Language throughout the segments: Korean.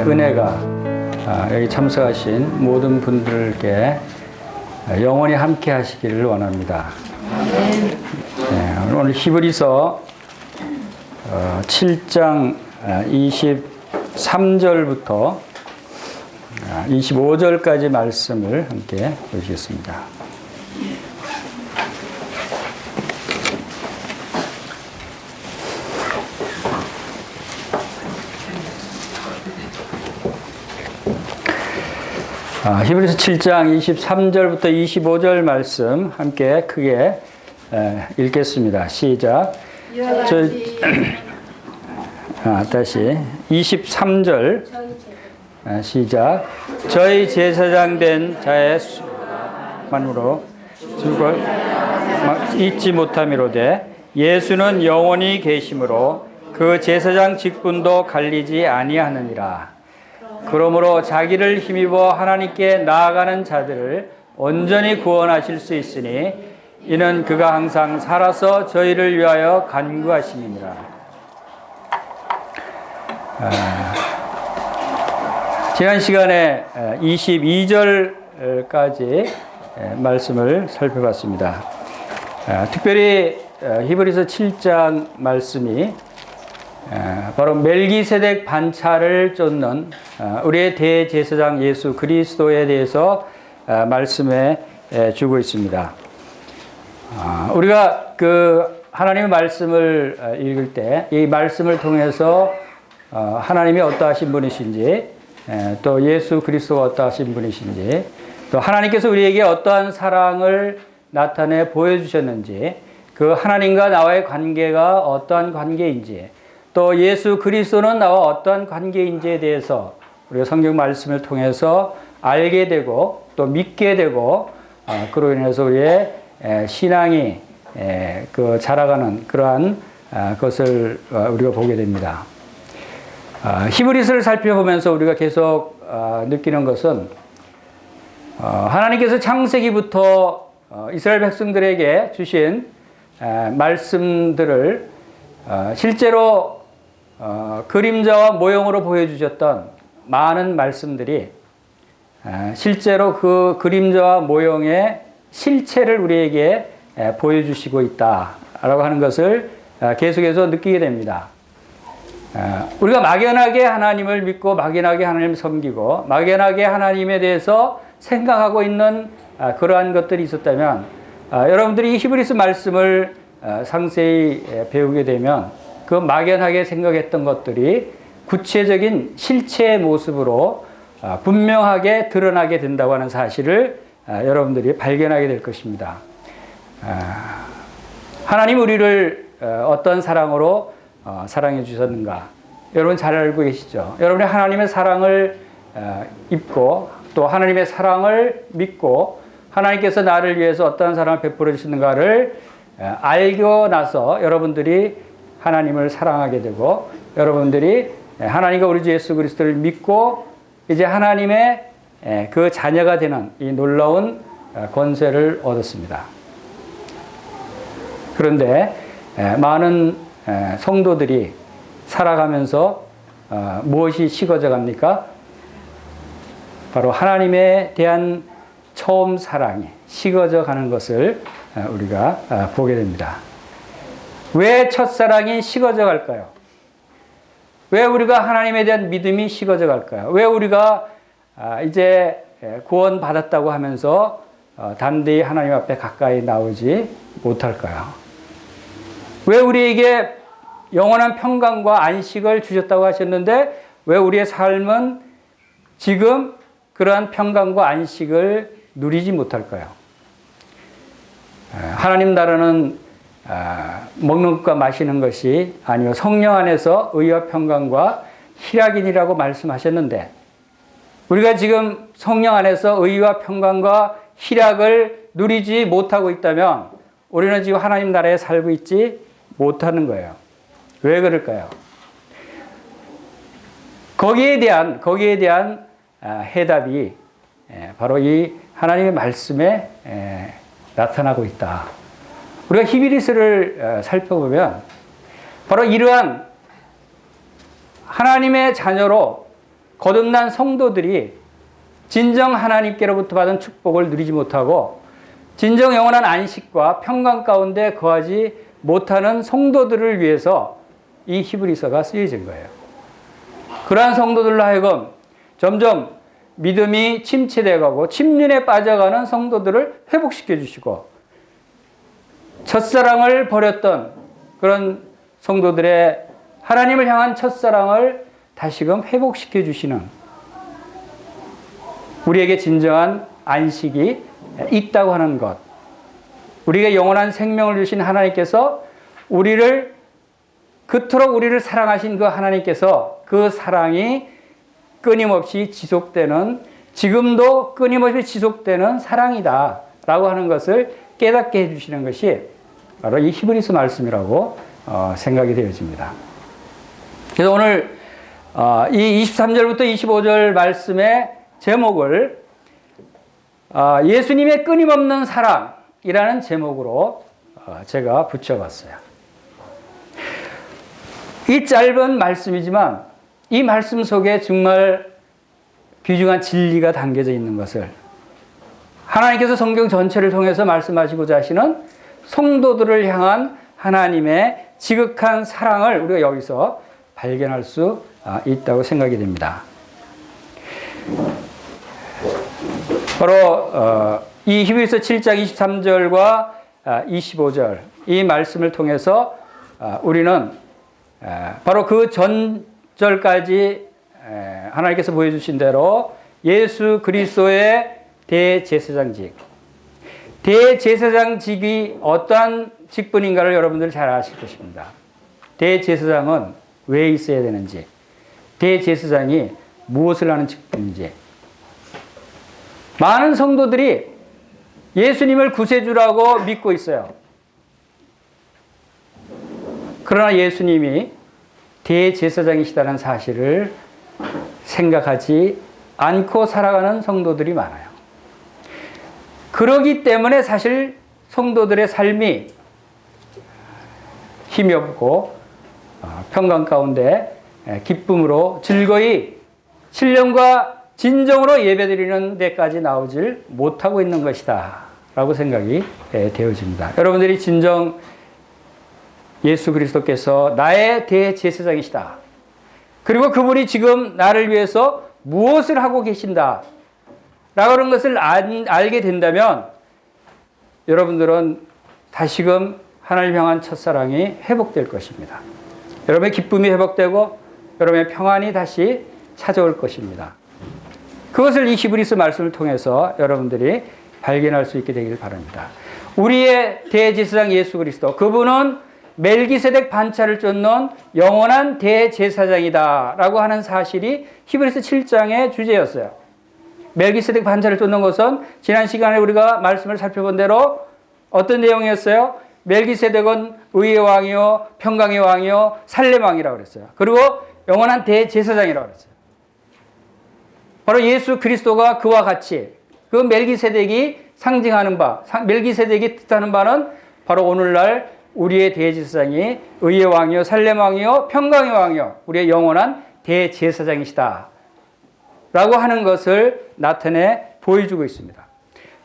은혜가 여기 참석하신 모든 분들께 영원히 함께 하시기를 원합니다. 오늘 히브리서 7장 23절부터 25절까지 말씀을 함께 보시겠습니다. 히브리서 7장 23절부터 25절 말씀 함께 크게 읽겠습니다. 시작. 다시 23절 시작. 저희 제사장 된 자의 수만으로 죽을 잊지 못함이로되 예수는 영원히 계심으로 그 제사장 직분도 갈리지 아니하느니라. 그러므로 자기를 힘입어 하나님께 나아가는 자들을 온전히 구원하실 수 있으니 이는 그가 항상 살아서 저희를 위하여 간구하심이니라. 지난 시간에 22절까지 말씀을 살펴봤습니다. 특별히 히브리서 7장 말씀이 바로 멜기세덱 반차를 쫓는 우리의 대제사장 예수 그리스도에 대해서 말씀해 주고 있습니다. 우리가 그 하나님의 말씀을 읽을 때 이 말씀을 통해서 하나님이 어떠하신 분이신지, 또 예수 그리스도가 어떠하신 분이신지, 또 하나님께서 우리에게 어떠한 사랑을 나타내 보여주셨는지, 그 하나님과 나와의 관계가 어떠한 관계인지, 또 예수 그리스도는 나와 어떠한 관계인지에 대해서 우리가 성경 말씀을 통해서 알게 되고 또 믿게 되고, 그로 인해서 우리의 신앙이 자라가는 그러한 것을 우리가 보게 됩니다. 히브리서를 살펴보면서 우리가 계속 느끼는 것은 하나님께서 창세기부터 이스라엘 백성들에게 주신 말씀들을 실제로 그림자와 모형으로 보여주셨던 많은 말씀들이 실제로 그 그림자와 모형의 실체를 우리에게 보여주시고 있다라고 하는 것을 계속해서 느끼게 됩니다. 우리가 막연하게 하나님을 믿고 막연하게 하나님을 섬기고 막연하게 하나님에 대해서 생각하고 있는 그러한 것들이 있었다면, 여러분들이 히브리서 말씀을 상세히 배우게 되면 그 막연하게 생각했던 것들이 구체적인 실체의 모습으로 분명하게 드러나게 된다고 하는 사실을 여러분들이 발견하게 될 것입니다. 하나님 우리를 어떤 사랑으로 사랑해 주셨는가? 여러분 잘 알고 계시죠? 여러분이 하나님의 사랑을 입고 또 하나님의 사랑을 믿고 하나님께서 나를 위해서 어떤 사랑을 베풀어 주시는가를 알고 나서 여러분들이 하나님을 사랑하게 되고, 여러분들이 하나님과 우리 주 예수 그리스도를 믿고 이제 하나님의 그 자녀가 되는 이 놀라운 권세를 얻었습니다. 그런데 많은 성도들이 살아가면서 무엇이 식어져 갑니까? 바로 하나님에 대한 처음 사랑이 식어져 가는 것을 우리가 보게 됩니다. 왜 첫사랑이 식어져 갈까요? 왜 우리가 하나님에 대한 믿음이 식어져 갈까요? 왜 우리가 이제 구원 받았다고 하면서 담대히 하나님 앞에 가까이 나오지 못할까요? 왜 우리에게 영원한 평강과 안식을 주셨다고 하셨는데 왜 우리의 삶은 지금 그러한 평강과 안식을 누리지 못할까요? 하나님 나라는 먹는 것과 마시는 것이 아니요 성령 안에서 의와 평강과 희락이니라고 말씀하셨는데, 우리가 지금 성령 안에서 의와 평강과 희락을 누리지 못하고 있다면 우리는 지금 하나님 나라에 살고 있지 못하는 거예요. 왜 그럴까요? 거기에 대한 해답이 바로 이 하나님의 말씀에 나타나고 있다. 우리가 히브리서를 살펴보면 바로 이러한 하나님의 자녀로 거듭난 성도들이 진정 하나님께로부터 받은 축복을 누리지 못하고 진정 영원한 안식과 평강 가운데 거하지 못하는 성도들을 위해서 이 히브리서가 쓰여진 거예요. 그러한 성도들로 하여금 점점 믿음이 침체되어가고 침륜에 빠져가는 성도들을 회복시켜 주시고 첫사랑을 버렸던 그런 성도들의 하나님을 향한 첫사랑을 다시금 회복시켜 주시는 우리에게 진정한 안식이 있다고 하는 것, 우리에게 영원한 생명을 주신 하나님께서 그토록 우리를 사랑하신 그 하나님께서 그 사랑이 끊임없이 지속되는, 지금도 끊임없이 지속되는 사랑이다 라고 하는 것을 깨닫게 해주시는 것이 바로 이 히브리서 말씀이라고 생각이 되어집니다. 그래서 오늘 이 23절부터 25절 말씀의 제목을 예수님의 끊임없는 사랑이라는 제목으로 제가 붙여봤어요. 이 짧은 말씀이지만 이 말씀 속에 정말 귀중한 진리가 담겨져 있는 것을 하나님께서 성경 전체를 통해서 말씀하시고자 하시는 성도들을 향한 하나님의 지극한 사랑을 우리가 여기서 발견할 수 있다고 생각이 됩니다. 바로 이 히브리서 7장 23절과 25절 이 말씀을 통해서 우리는 바로 그 전절까지 하나님께서 보여주신 대로 예수 그리스도의 대제사장직이 어떠한 직분인가를 여러분들 잘 아실 것입니다. 대제사장은 왜 있어야 되는지, 대제사장이 무엇을 하는 직분인지. 많은 성도들이 예수님을 구세주라고 믿고 있어요. 그러나 예수님이 대제사장이시다는 사실을 생각하지 않고 살아가는 성도들이 많아요. 그러기 때문에 사실 성도들의 삶이 힘이 없고 평강 가운데 기쁨으로 즐거이 신령과 진정으로 예배드리는 데까지 나오질 못하고 있는 것이다 라고 생각이 되어집니다. 여러분들이 진정 예수 그리스도께서 나의 대제사장이시다, 그리고 그분이 지금 나를 위해서 무엇을 하고 계신다 라고 하는 것을 알게 된다면 여러분들은 다시금 하나님을 향한 첫사랑이 회복될 것입니다. 여러분의 기쁨이 회복되고 여러분의 평안이 다시 찾아올 것입니다. 그것을 이 히브리서 말씀을 통해서 여러분들이 발견할 수 있게 되길 바랍니다. 우리의 대제사장 예수 그리스도, 그분은 멜기세덱 반차를 쫓는 영원한 대제사장이다 라고 하는 사실이 히브리서 7장의 주제였어요. 멜기세덱 반차를 쫓는 것은 지난 시간에 우리가 말씀을 살펴본 대로 어떤 내용이었어요? 멜기세덱은 의의 왕이요 평강의 왕이요 살렘 왕이라고 그랬어요. 그리고 영원한 대제사장이라고 그랬어요. 바로 예수 그리스도가 그와 같이 그 멜기세덱이 상징하는 바, 멜기세덱이 뜻하는 바는 바로 오늘날 우리의 대제사장이 의의 왕이요 살렘 왕이요 평강의 왕이요 우리의 영원한 대제사장이시다 라고 하는 것을 나타내 보여주고 있습니다.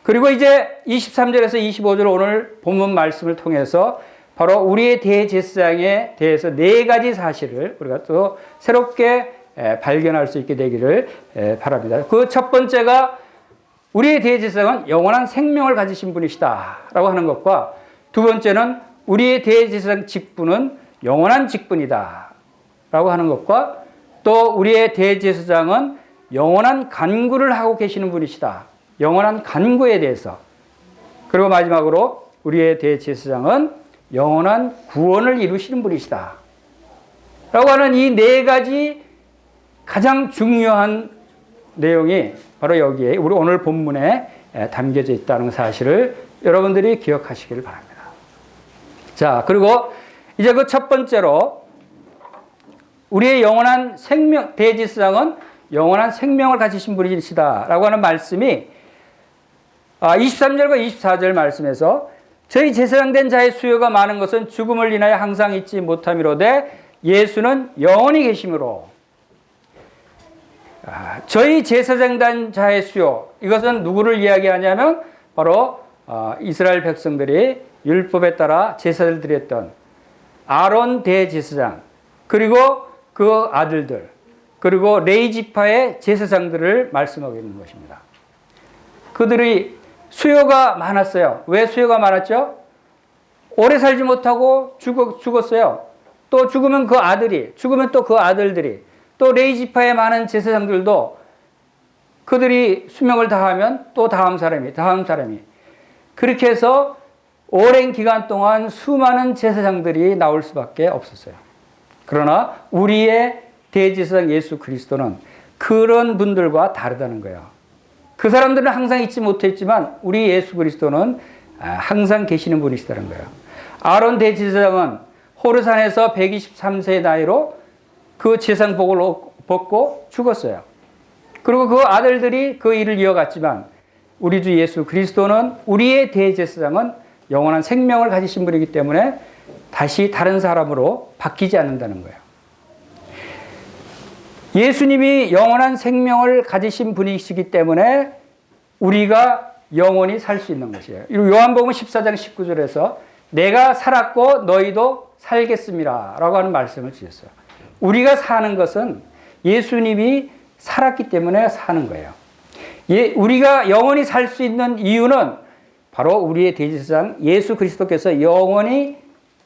그리고 이제 23절에서 25절 오늘 본문 말씀을 통해서 바로 우리의 대제사장에 대해서 네 가지 사실을 우리가 또 새롭게 발견할 수 있게 되기를 바랍니다. 그 첫 번째가 우리의 대제사장은 영원한 생명을 가지신 분이시다 라고 하는 것과, 두 번째는 우리의 대제사장 직분은 영원한 직분이다 라고 하는 것과, 또 우리의 대제사장은 영원한 간구를 하고 계시는 분이시다, 영원한 간구에 대해서, 그리고 마지막으로 우리의 대제사장은 영원한 구원을 이루시는 분이시다 라고 하는 이 네 가지 가장 중요한 내용이 바로 여기에 우리 오늘 본문에 담겨져 있다는 사실을 여러분들이 기억하시기를 바랍니다. 자, 그리고 이제 그 첫 번째로 우리의 영원한 생명, 대제사장은 영원한 생명을 가지신 분이시다 라고 하는 말씀이 23절과 24절 말씀에서 저희 제사장된 자의 수요가 많은 것은 죽음을 인하여 항상 잊지 못함이로되 예수는 영원히 계심으로 저희 제사장단 자의 수요, 이것은 누구를 이야기하냐면 바로 이스라엘 백성들이 율법에 따라 제사를 드렸던 아론 대제사장, 그리고 그 아들들, 그리고 레위 지파의 제사장들을 말씀하고 있는 것입니다. 그들이 수요가 많았어요. 왜 수요가 많았죠? 오래 살지 못하고 죽었어요. 또 죽으면 그 아들이, 죽으면 또 그 아들들이, 또 레위 지파의 많은 제사장들도 그들이 수명을 다하면 또 다음 사람이 그렇게 해서 오랜 기간 동안 수많은 제사장들이 나올 수밖에 없었어요. 그러나 우리의 대제사장 예수 그리스도는 그런 분들과 다르다는 거예요. 그 사람들은 항상 있지 못했지만 우리 예수 그리스도는 항상 계시는 분이시다는 거예요. 아론 대제사장은 호르산에서 123세의 나이로 그 제사장복을 벗고 죽었어요. 그리고 그 아들들이 그 일을 이어갔지만 우리 주 예수 그리스도는, 우리의 대제사장은 영원한 생명을 가지신 분이기 때문에 다시 다른 사람으로 바뀌지 않는다는 거예요. 예수님이 영원한 생명을 가지신 분이시기 때문에 우리가 영원히 살 수 있는 것이에요. 요한복음 14장 19절에서 내가 살았고 너희도 살겠습니다 라고 하는 말씀을 주셨어요. 우리가 사는 것은 예수님이 살았기 때문에 사는 거예요. 우리가 영원히 살 수 있는 이유는 바로 우리의 대제사장 예수 그리스도께서 영원히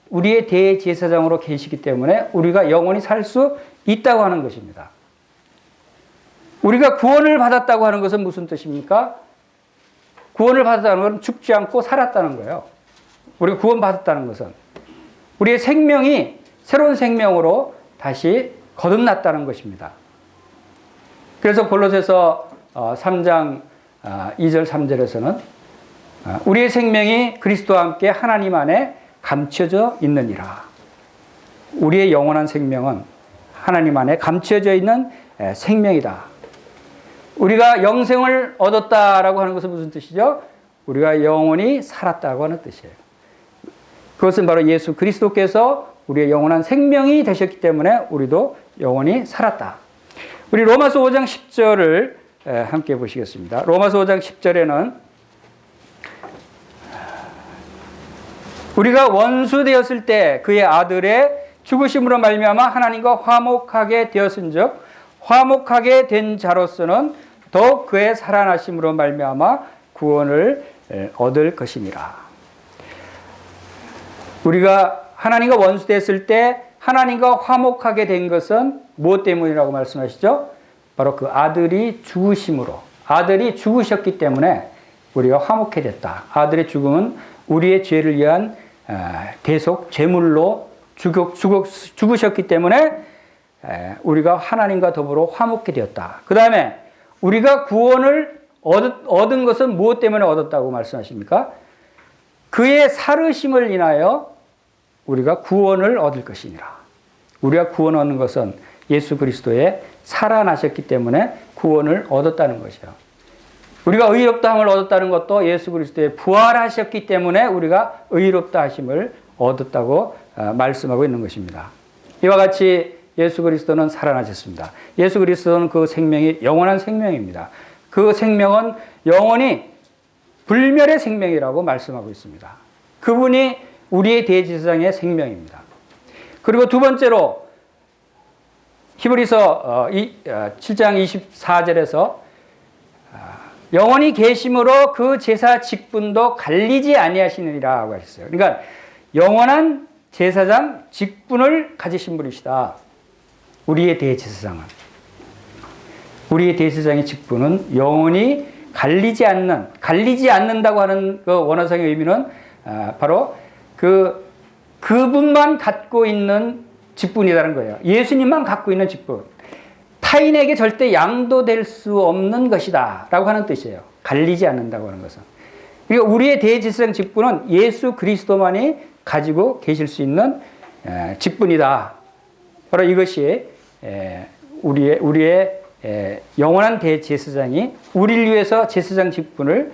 우리의 대제사장으로 계시기 때문에 우리가 영원히 살 수 있다고 하는 것입니다. 우리가 구원을 받았다고 하는 것은 무슨 뜻입니까? 구원을 받았다는 것은 죽지 않고 살았다는 거예요. 우리가 구원받았다는 것은 우리의 생명이 새로운 생명으로 다시 거듭났다는 것입니다. 그래서 골로새서 3장 2절 3절에서는 우리의 생명이 그리스도와 함께 하나님 안에 감춰져 있느니라. 우리의 영원한 생명은 하나님 안에 감춰져 있는 생명이다. 우리가 영생을 얻었다라고 하는 것은 무슨 뜻이죠? 우리가 영원히 살았다고 하는 뜻이에요. 그것은 바로 예수 그리스도께서 우리의 영원한 생명이 되셨기 때문에 우리도 영원히 살았다. 우리 로마서 5장 10절을 함께 보시겠습니다. 로마서 5장 10절에는 우리가 원수 되었을 때 그의 아들의 죽으심으로 말미암아 하나님과 화목하게 되었은즉 화목하게 된 자로서는 더욱 그의 살아나심으로 말미암아 구원을 얻을 것이니라. 우리가 하나님과 원수 됐을 때 하나님과 화목하게 된 것은 무엇 때문이라고 말씀하시죠? 바로 그 아들이 죽으심으로, 아들이 죽으셨기 때문에 우리가 화목해 됐다. 아들의 죽음은 우리의 죄를 위한 대속 제물로 죽으셨기 때문에 우리가 하나님과 더불어 화목해 되었다. 그 다음에 우리가 구원을 얻은 것은 무엇 때문에 얻었다고 말씀하십니까? 그의 살으심을 인하여 우리가 구원을 얻을 것이니라. 우리가 구원 얻는 것은 예수 그리스도의 살아나셨기 때문에 구원을 얻었다는 것이요. 우리가 의롭다함을 얻었다는 것도 예수 그리스도의 부활하셨기 때문에 우리가 의롭다 하심을 얻었다고 말씀하고 있는 것입니다. 이와 같이 예수 그리스도는 살아나셨습니다. 예수 그리스도는 그 생명이 영원한 생명입니다. 그 생명은 영원히 불멸의 생명이라고 말씀하고 있습니다. 그분이 우리의 대제사장의 생명입니다. 그리고 두 번째로 히브리서 7장 24절에서 영원히 계심으로 그 제사 직분도 갈리지 아니하시느니라고 하셨어요. 그러니까 영원한 제사장 직분을 가지신 분이시다. 우리의 대제사장은. 우리의 대제사장의 직분은 영원히 갈리지 않는다고 하는 그 원어성의 의미는 바로 그분만 갖고 있는 직분이라는 거예요. 예수님만 갖고 있는 직분. 타인에게 절대 양도될 수 없는 것이다 라고 하는 뜻이에요. 갈리지 않는다고 하는 것은. 그리고 우리의 대제사장 직분은 예수 그리스도만이 가지고 계실 수 있는 직분이다. 바로 이것이 우리의 영원한 대제사장이 우리를 위해서 제사장 직분을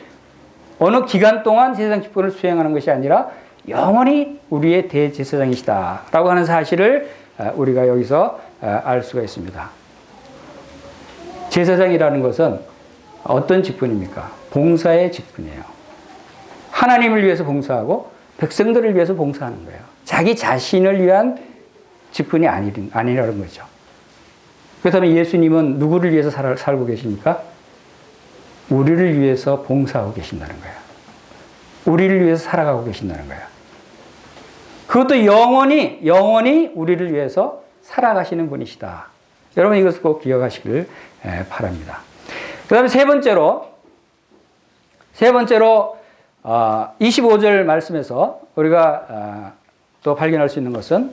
어느 기간 동안 제사장 직분을 수행하는 것이 아니라 영원히 우리의 대제사장이시다 라고 하는 사실을 우리가 여기서 알 수가 있습니다. 제사장이라는 것은 어떤 직분입니까? 봉사의 직분이에요. 하나님을 위해서 봉사하고 백성들을 위해서 봉사하는 거예요. 자기 자신을 위한 직분이 아니라는 거죠. 그렇다면 예수님은 누구를 위해서 살고 계십니까? 우리를 위해서 봉사하고 계신다는 거예요. 우리를 위해서 살아가고 계신다는 거예요. 그것도 영원히 우리를 위해서 살아가시는 분이시다. 여러분 이것을 꼭 기억하시길 바랍니다. 그 다음에 세 번째로 25절 말씀에서 우리가 또 발견할 수 있는 것은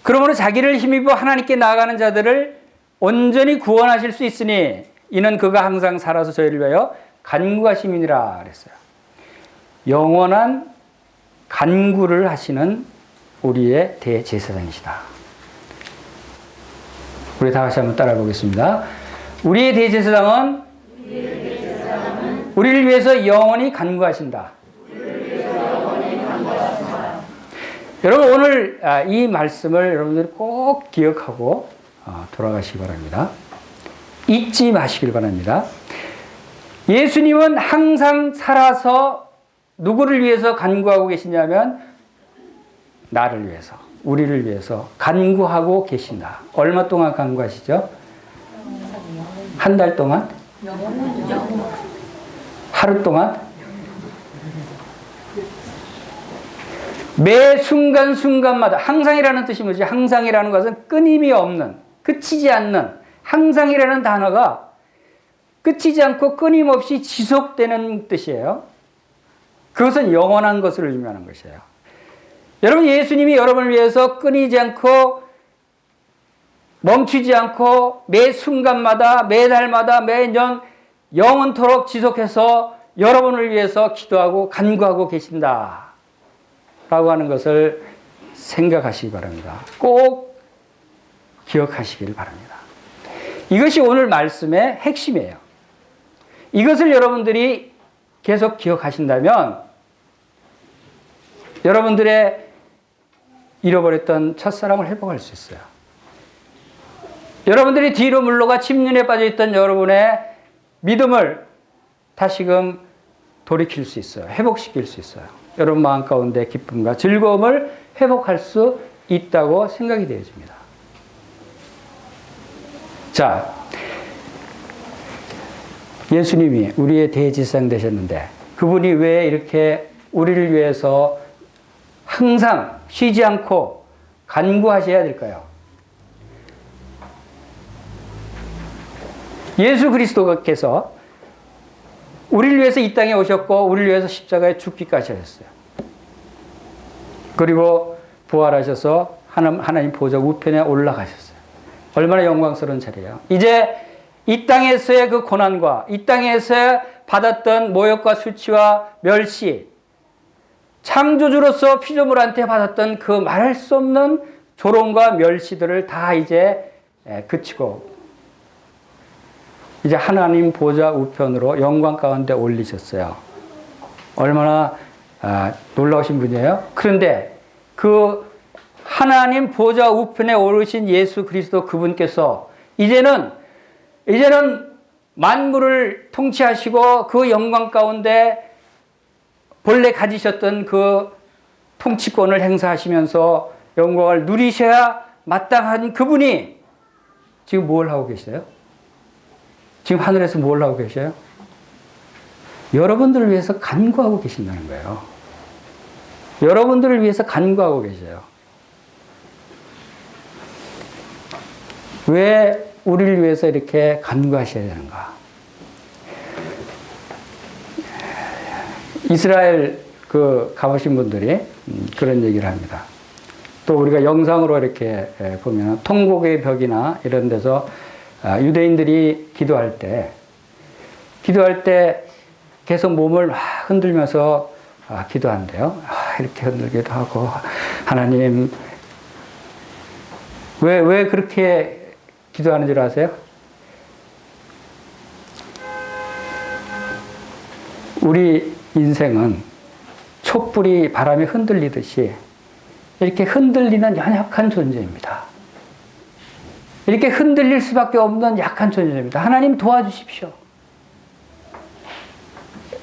그러므로 자기를 힘입어 하나님께 나아가는 자들을 온전히 구원하실 수 있으니 이는 그가 항상 살아서 저희를 위하여 간구하심이니라 그랬어요. 영원한 간구를 하시는 우리의 대제사장이시다. 우리 다 같이 한번 따라해 보겠습니다. 우리의 대제사장은 우리를 위해서 영원히 간구하신다. 여러분 오늘 이 말씀을 여러분들이 꼭 기억하고 돌아가시기 바랍니다. 잊지 마시길 바랍니다. 예수님은 항상 살아서 누구를 위해서 간구하고 계시냐면 나를 위해서, 우리를 위해서 간구하고 계신다. 얼마 동안 간구하시죠? 한 달 동안? 하루 동안? 매 순간순간마다 항상이라는 뜻이 뭐지? 항상이라는 것은 끊임이 없는, 그치지 않는 항상이라는 단어가 끝이지 않고 끊임없이 지속되는 뜻이에요. 그것은 영원한 것을 의미하는 것이에요. 여러분 예수님이 여러분을 위해서 끊이지 않고 멈추지 않고 매 순간마다 매달마다 매년 영원토록 지속해서 여러분을 위해서 기도하고 간구하고 계신다 라고 하는 것을 생각하시기 바랍니다. 꼭 기억하시길 바랍니다. 이것이 오늘 말씀의 핵심이에요. 이것을 여러분들이 계속 기억하신다면 여러분들의 잃어버렸던 첫사랑을 회복할 수 있어요. 여러분들이 뒤로 물러가 침륜에 빠져있던 여러분의 믿음을 다시금 돌이킬 수 있어요. 회복시킬 수 있어요. 여러분 마음 가운데 기쁨과 즐거움을 회복할 수 있다고 생각이 되어집니다. 자, 예수님이 우리의 대제사장 되셨는데 그분이 왜 이렇게 우리를 위해서 항상 쉬지 않고 간구하셔야 될까요? 예수 그리스도께서 우리를 위해서 이 땅에 오셨고 우리를 위해서 십자가에 죽기까지 하셨어요. 그리고 부활하셔서 하나님 보좌 우편에 올라가셨어요. 얼마나 영광스러운 자리예요. 이제 이 땅에서의 그 고난과 이 땅에서 받았던 모욕과 수치와 멸시, 창조주로서 피조물한테 받았던 그 말할 수 없는 조롱과 멸시들을 다 이제 그치고 이제 하나님 보좌 우편으로 영광 가운데 올리셨어요. 얼마나 놀라우신 분이에요. 그런데 그 하나님 보좌 우편에 오르신 예수 그리스도 그분께서 이제는 만물을 통치하시고 그 영광 가운데 본래 가지셨던 그 통치권을 행사하시면서 영광을 누리셔야 마땅한 그분이 지금 뭘 하고 계세요? 지금 하늘에서 뭘 하고 계셔요? 여러분들을 위해서 간구하고 계신다는 거예요. 여러분들을 위해서 간구하고 계셔요. 왜 우리를 위해서 이렇게 간구하셔야 되는가? 이스라엘 가보신 분들이 그런 얘기를 합니다. 또 우리가 영상으로 이렇게 보면 통곡의 벽이나 이런 데서 유대인들이 기도할 때 계속 몸을 흔들면서 기도한대요. 이렇게 흔들기도 하고 하나님 왜 그렇게 기도하는 줄 아세요? 우리 인생은 촛불이 바람에 흔들리듯이 이렇게 흔들리는 연약한 존재입니다. 이렇게 흔들릴 수밖에 없는 약한 존재입니다. 하나님 도와주십시오.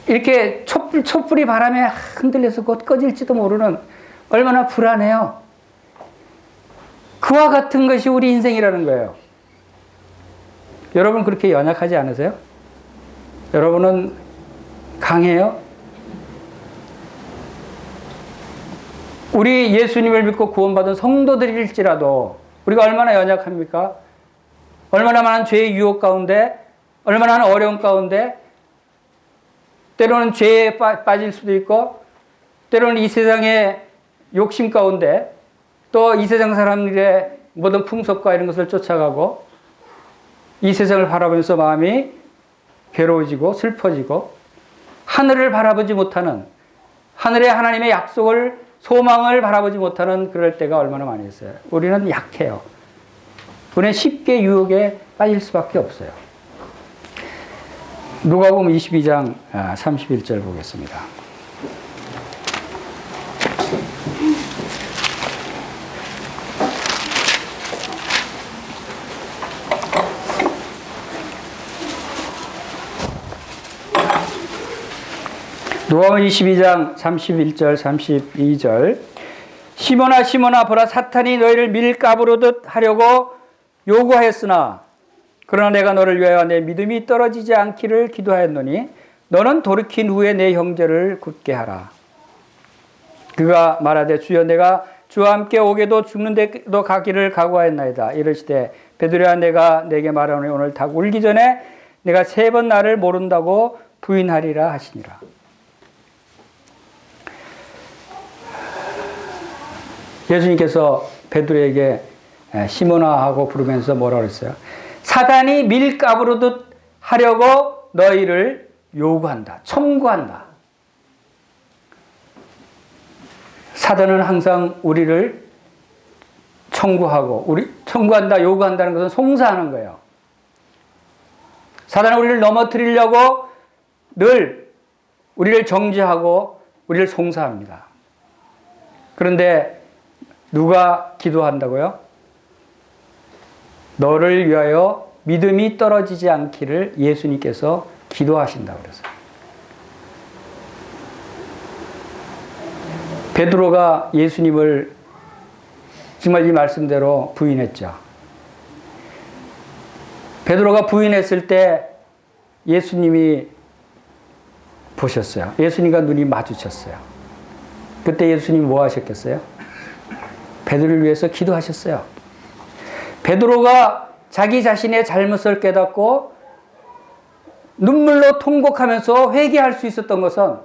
이렇게 촛불이 바람에 흔들려서 곧 꺼질지도 모르는, 얼마나 불안해요. 그와 같은 것이 우리 인생이라는 거예요. 여러분 그렇게 연약하지 않으세요? 여러분은 강해요? 우리 예수님을 믿고 구원받은 성도들일지라도 우리가 얼마나 연약합니까? 얼마나 많은 죄의 유혹 가운데, 얼마나 많은 어려움 가운데, 때로는 죄에 빠질 수도 있고, 때로는 이 세상의 욕심 가운데, 또 이 세상 사람들의 모든 풍속과 이런 것을 쫓아가고, 이 세상을 바라보면서 마음이 괴로워지고 슬퍼지고, 하늘을 바라보지 못하는, 하늘의 하나님의 약속을, 소망을 바라보지 못하는 그럴 때가 얼마나 많이 있어요. 우리는 약해요. 우리는 쉽게 유혹에 빠질 수밖에 없어요. 누가복음 22장 31절 보겠습니다. 누가복음 22장 31절 32절 시몬아 시몬아 보라 사탄이 너희를 밀가부르듯 하려고 요구하였으나 그러나 내가 너를 위하여 내 믿음이 떨어지지 않기를 기도하였노니 너는 돌이킨 후에 내 형제를 굳게 하라. 그가 말하되 주여 내가 주와 함께 오게도 죽는 데도 가기를 각오하였나이다. 이르시되 베드로야 내가 내게 말하노니 오늘 닭 울기 전에 내가 3번 나를 모른다고 부인하리라 하시니라. 예수님께서 베드로에게 시몬아 하고 부르면서 뭐라고 그랬어요? 사단이 밀가부르듯 하려고 너희를 요구한다. 청구한다. 사단은 항상 우리를 청구하고, 청구한다, 요구한다는 것은 송사하는 거예요. 사단은 우리를 넘어뜨리려고 늘 우리를 정죄하고 우리를 송사합니다. 그런데 누가 기도한다고요? 너를 위하여 믿음이 떨어지지 않기를 예수님께서 기도하신다고 그랬어요. 베드로가 예수님을 정말 이 말씀대로 부인했죠. 베드로가 부인했을 때 예수님이 보셨어요. 예수님과 눈이 마주쳤어요. 그때 예수님이 뭐 하셨겠어요? 베드로를 위해서 기도하셨어요. 베드로가 자기 자신의 잘못을 깨닫고 눈물로 통곡하면서 회개할 수 있었던 것은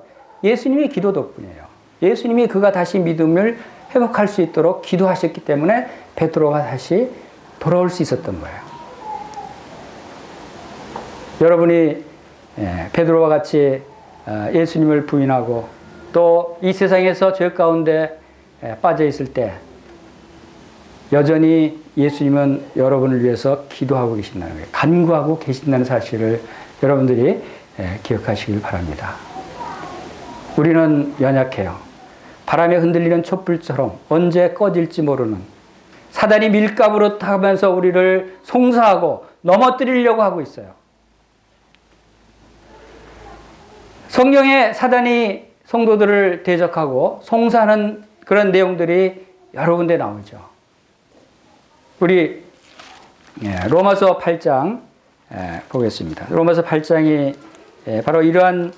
예수님의 기도 덕분이에요. 예수님이 그가 다시 믿음을 회복할 수 있도록 기도하셨기 때문에 베드로가 다시 돌아올 수 있었던 거예요. 여러분이 베드로와 같이 예수님을 부인하고 또 이 세상에서 죄 가운데 빠져 있을 때 여전히 예수님은 여러분을 위해서 기도하고 계신다는 거예요. 간구하고 계신다는 사실을 여러분들이 기억하시길 바랍니다. 우리는 연약해요. 바람에 흔들리는 촛불처럼 언제 꺼질지 모르는, 사단이 밀가부로 타면서 우리를 송사하고 넘어뜨리려고 하고 있어요. 성경에 사단이 성도들을 대적하고 송사하는 그런 내용들이 여러 군데 나오죠. 우리 로마서 8장 보겠습니다. 로마서 8장이 바로 이러한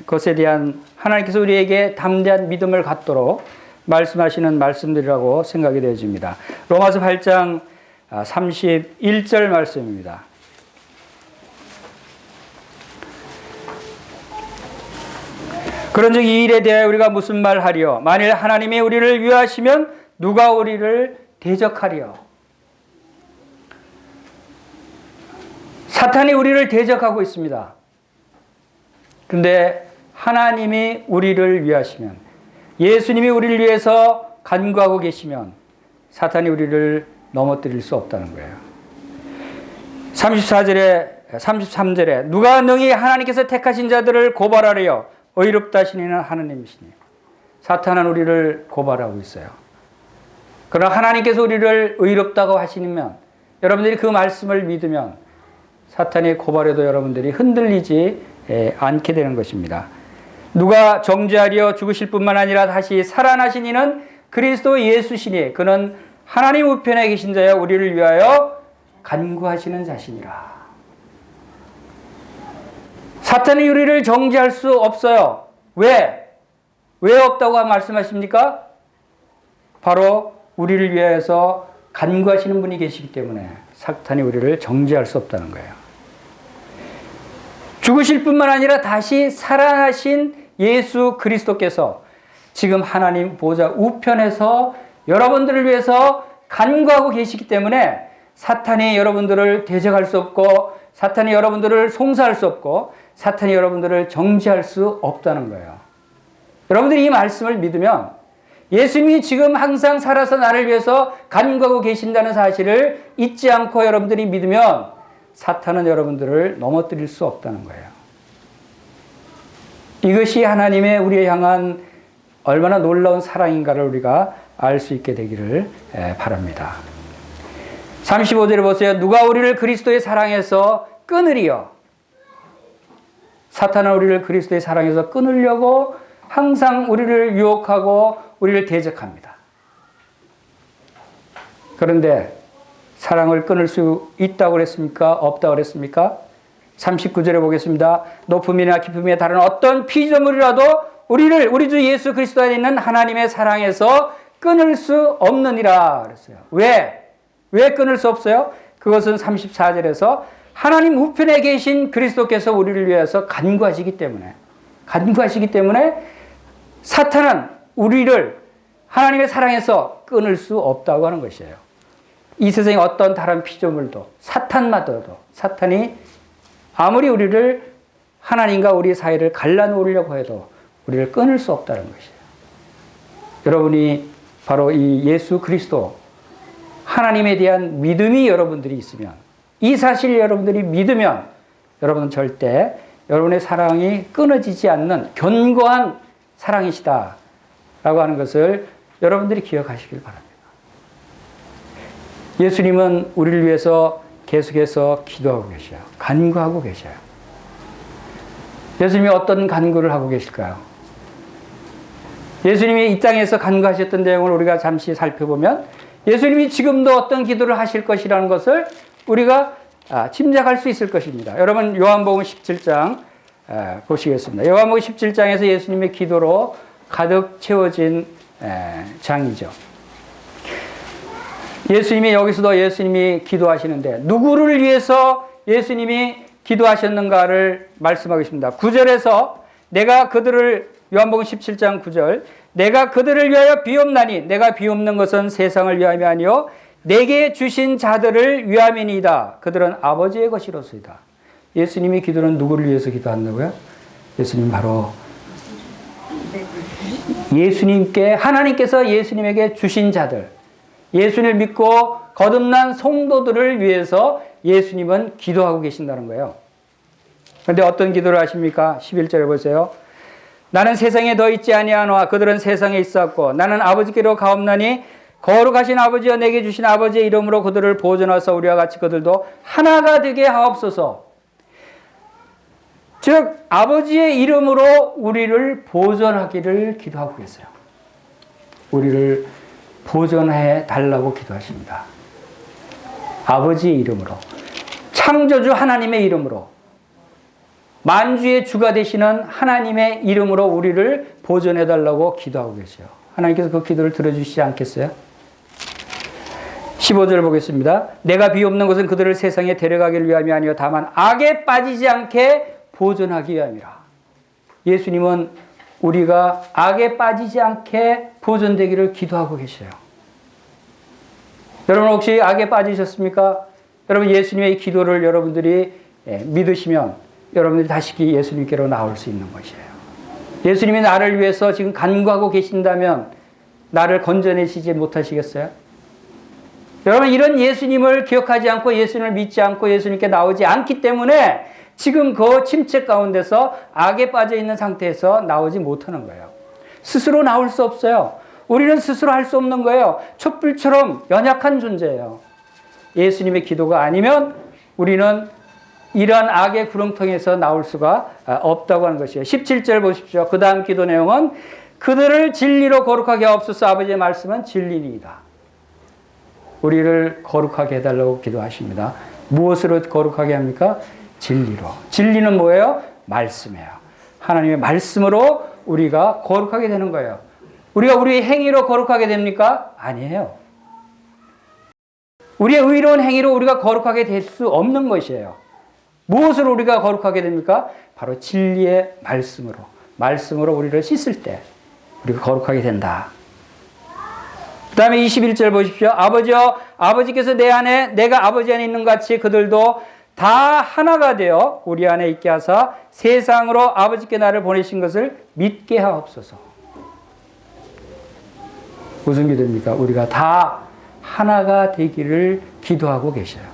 것에 대한 하나님께서 우리에게 담대한 믿음을 갖도록 말씀하시는 말씀들이라고 생각이 되어집니다. 로마서 8장 31절 말씀입니다. 그런즉 이 일에 대하여 우리가 무슨 말하리요? 만일 하나님이 우리를 위하시면 누가 우리를 대적하리요? 사탄이 우리를 대적하고 있습니다. 그런데 하나님이 우리를 위하시면, 예수님이 우리를 위해서 간구하고 계시면 사탄이 우리를 넘어뜨릴 수 없다는 거예요. 33절에 누가 능히 하나님께서 택하신 자들을 고발하리요? 의롭다 하시니는 하나님이시니. 사탄은 우리를 고발하고 있어요. 그러나 하나님께서 우리를 의롭다고 하시면 여러분들이 그 말씀을 믿으면 사탄의 고발에도 여러분들이 흔들리지 않게 되는 것입니다. 누가 정죄하려 죽으실 뿐만 아니라 다시 살아나신 이는 그리스도 예수시니 그는 하나님 우편에 계신 자여 우리를 위하여 간구하시는 자시니라. 사탄이 우리를 정죄할 수 없어요. 왜? 왜 없다고 말씀하십니까? 바로 우리를 위해서 간구하시는 분이 계시기 때문에 사탄이 우리를 정죄할 수 없다는 거예요. 죽으실 뿐만 아니라 다시 살아나신 예수 그리스도께서 지금 하나님 보좌 우편에서 여러분들을 위해서 간구하고 계시기 때문에 사탄이 여러분들을 대적할 수 없고 사탄이 여러분들을 송사할 수 없고 사탄이 여러분들을 정죄할 수 없다는 거예요. 여러분들이 이 말씀을 믿으면 예수님이 지금 항상 살아서 나를 위해서 간구하고 계신다는 사실을 잊지 않고 여러분들이 믿으면 사탄은 여러분들을 넘어뜨릴 수 없다는 거예요. 이것이 하나님의 우리에 향한 얼마나 놀라운 사랑인가를 우리가 알 수 있게 되기를 바랍니다. 35절에 보세요. 누가 우리를 그리스도의 사랑에서 끊으리요. 사탄은 우리를 그리스도의 사랑에서 끊으려고 항상 우리를 유혹하고 우리를 대적합니다. 그런데 사랑을 끊을 수 있다고 그랬습니까? 없다고 그랬습니까? 39절에 보겠습니다. 높음이나 깊음에 다른 어떤 피조물이라도 우리를 우리 주 예수 그리스도 안에 있는 하나님의 사랑에서 끊을 수 없느니라 그랬어요. 왜? 왜 끊을 수 없어요? 그것은 34절에서 하나님 우편에 계신 그리스도께서 우리를 위해서 간구하시기 때문에 사탄은 우리를 하나님의 사랑에서 끊을 수 없다고 하는 것이에요. 이 세상에 어떤 다른 피조물도 사탄마저도 사탄이 아무리 우리를 하나님과 우리 사이를 갈라놓으려고 해도 우리를 끊을 수 없다는 것이에요. 여러분이 바로 이 예수 그리스도 하나님에 대한 믿음이 여러분들이 있으면 이 사실을 여러분들이 믿으면 여러분은 절대 여러분의 사랑이 끊어지지 않는 견고한 사랑이시다 라고 하는 것을 여러분들이 기억하시길 바랍니다. 예수님은 우리를 위해서 계속해서 기도하고 계셔요. 간구하고 계셔요. 예수님이 어떤 간구를 하고 계실까요? 예수님이 이 땅에서 간구하셨던 내용을 우리가 잠시 살펴보면 예수님이 지금도 어떤 기도를 하실 것이라는 것을 우리가 짐작할 수 있을 것입니다. 여러분 요한복음 17장 보시겠습니다. 요한복음 17장에서 예수님의 기도로 가득 채워진 장이죠. 예수님이 여기서도 예수님이 기도하시는데 누구를 위해서 예수님이 기도하셨는가를 말씀하고 있습니다. 9절에서 내가 그들을 요한복음 17장 9절 내가 그들을 위하여 비옵나니 내가 비옵는 것은 세상을 위함이 아니요 내게 주신 자들을 위함이니이다. 그들은 아버지의 것이로소이다. 예수님이 기도는 누구를 위해서 기도한다고요? 예수님 바로 예수님께 하나님께서 예수님에게 주신 자들 예수님을 믿고 거듭난 성도들을 위해서 예수님은 기도하고 계신다는 거예요. 그런데 어떤 기도를 하십니까? 11절에 보세요. 나는 세상에 더 있지 아니하노라 그들은 세상에 있었고 나는 아버지께로 가옵나니 거룩하신 아버지여 내게 주신 아버지의 이름으로 그들을 보존하사 우리와 같이 그들도 하나가 되게 하옵소서. 즉 아버지의 이름으로 우리를 보존하기를 기도하고 계세요. 우리를 보존해 달라고 기도하십니다. 아버지의 이름으로 창조주 하나님의 이름으로 만주의 주가 되시는 하나님의 이름으로 우리를 보존해 달라고 기도하고 계세요. 하나님께서 그 기도를 들어주시지 않겠어요? 15절 보겠습니다. 내가 비옵는 것은 그들을 세상에 데려가기를 위함이 아니요 다만 악에 빠지지 않게 보존하기 위함이라. 예수님은 우리가 악에 빠지지 않게 보존되기를 기도하고 계셔요. 여러분 혹시 악에 빠지셨습니까? 여러분 예수님의 이 기도를 여러분들이 믿으시면 여러분들이 다시 예수님께로 나올 수 있는 것이에요. 예수님이 나를 위해서 지금 간구하고 계신다면 나를 건져내시지 못하시겠어요? 여러분 이런 예수님을 기억하지 않고 예수님을 믿지 않고 예수님께 나오지 않기 때문에 지금 그 침체 가운데서 악에 빠져 있는 상태에서 나오지 못하는 거예요. 스스로 나올 수 없어요. 우리는 스스로 할 수 없는 거예요. 촛불처럼 연약한 존재예요. 예수님의 기도가 아니면 우리는 이러한 악의 구렁텅이에서 나올 수가 없다고 하는 것이에요. 17절 보십시오. 그 다음 기도 내용은 그들을 진리로 거룩하게 하옵소서. 아버지의 말씀은 진리니이다. 우리를 거룩하게 해달라고 기도하십니다. 무엇으로 거룩하게 합니까? 진리로. 진리는 뭐예요? 말씀이에요. 하나님의 말씀으로 우리가 거룩하게 되는 거예요. 우리가 우리의 행위로 거룩하게 됩니까? 아니에요. 우리의 의로운 행위로 우리가 거룩하게 될 수 없는 것이에요. 무엇으로 우리가 거룩하게 됩니까? 바로 진리의 말씀으로. 말씀으로 우리를 씻을 때 우리가 거룩하게 된다. 그 다음에 21절 보십시오. 아버지여, 아버지께서 내 안에 내가 아버지 안에 있는 같이 그들도 다 하나가 되어 우리 안에 있게 하사 세상으로 아버지께 나를 보내신 것을 믿게 하옵소서. 무슨 기도입니까? 우리가 다 하나가 되기를 기도하고 계셔요.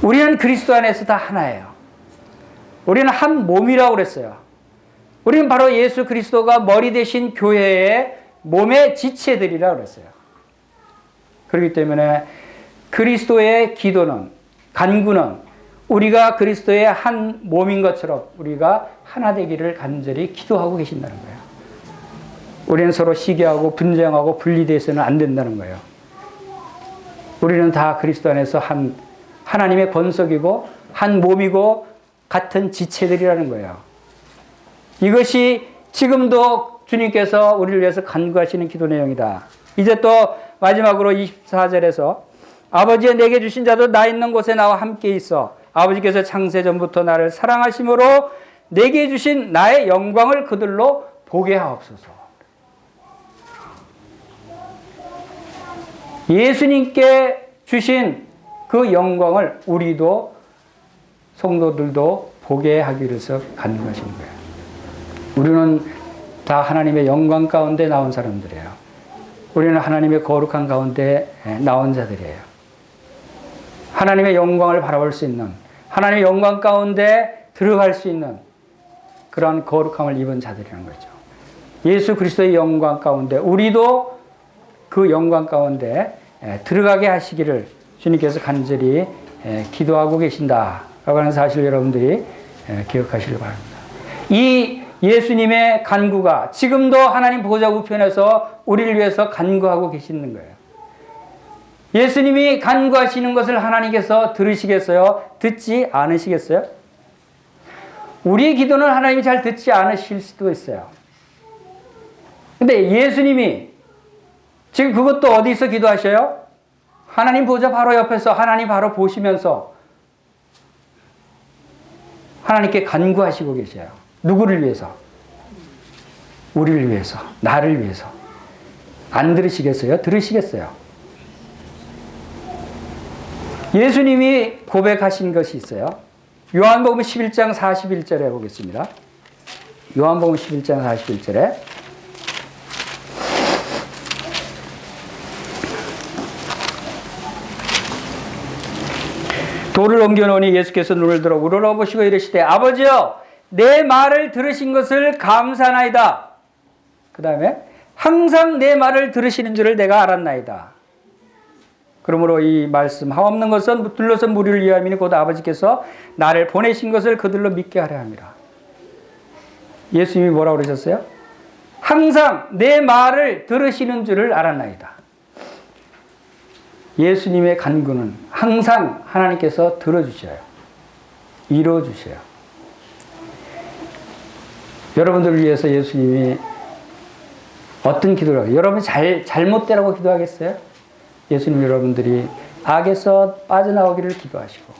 우리는 그리스도 안에서 다 하나예요. 우리는 한 몸이라고 그랬어요. 우리는 바로 예수 그리스도가 머리 대신 교회의 몸의 지체들이라고 그랬어요. 그렇기 때문에 그리스도의 기도는, 간구는 우리가 그리스도의 한 몸인 것처럼 우리가 하나 되기를 간절히 기도하고 계신다는 거예요. 우리는 서로 시기하고 분쟁하고 분리돼서는 안 된다는 거예요. 우리는 다 그리스도 안에서 하나님의 권속이고 한 몸이고 같은 지체들이라는 거예요. 이것이 지금도 주님께서 우리를 위해서 간구하시는 기도 내용이다. 이제 또 마지막으로 24절에서 아버지의 내게 주신 자도 나 있는 곳에 나와 함께 있어 아버지께서 창세전부터 나를 사랑하심으로 내게 주신 나의 영광을 그들로 보게 하옵소서. 예수님께 주신 그 영광을 우리도 성도들도 보게 하기 위해서 간구하신 거예요. 우리는 다 하나님의 영광 가운데 나온 사람들이에요. 우리는 하나님의 거룩한 가운데 나온 자들이에요. 하나님의 영광을 바라볼 수 있는, 하나님의 영광 가운데 들어갈 수 있는 그런 거룩함을 입은 자들이라는 거죠. 예수 그리스도의 영광 가운데 우리도 그 영광 가운데 들어가게 하시기를 주님께서 간절히 기도하고 계신다라고 하는 사실을 여러분들이 기억하시길 바랍니다. 이 예수님의 간구가 지금도 하나님 보좌 우편에서 우리를 위해서 간구하고 계시는 거예요. 예수님이 간구하시는 것을 하나님께서 들으시겠어요? 듣지 않으시겠어요? 우리의 기도는 하나님이 잘 듣지 않으실 수도 있어요. 근데 예수님이 지금 그것도 어디서 기도하셔요? 하나님 보좌 바로 옆에서 하나님 바로 보시면서 하나님께 간구하시고 계셔요. 누구를 위해서? 우리를 위해서, 나를 위해서. 안 들으시겠어요? 들으시겠어요? 예수님이 고백하신 것이 있어요. 요한복음 11장 41절에 보겠습니다. 요한복음 11장 41절에 돌을 옮겨놓으니 예수께서 눈을 들어 우러러보시고 이르시되 아버지여 내 말을 들으신 것을 감사하나이다. 그 다음에 항상 내 말을 들으시는 줄을 내가 알았나이다. 그러므로 이 말씀 하옵는 것은 둘러선 무리를 위함이니 곧 아버지께서 나를 보내신 것을 그들로 믿게 하려 함이라. 예수님이 뭐라고 그러셨어요? 항상 내 말을 들으시는 줄을 알았나이다. 예수님의 간구는 항상 하나님께서 들어주셔요. 이루어주셔요. 여러분들을 위해서 예수님이 어떤 기도를 하고 여러분이 잘못되라고 기도하겠어요? 예수님 여러분들이 악에서 빠져나오기를 기도하시고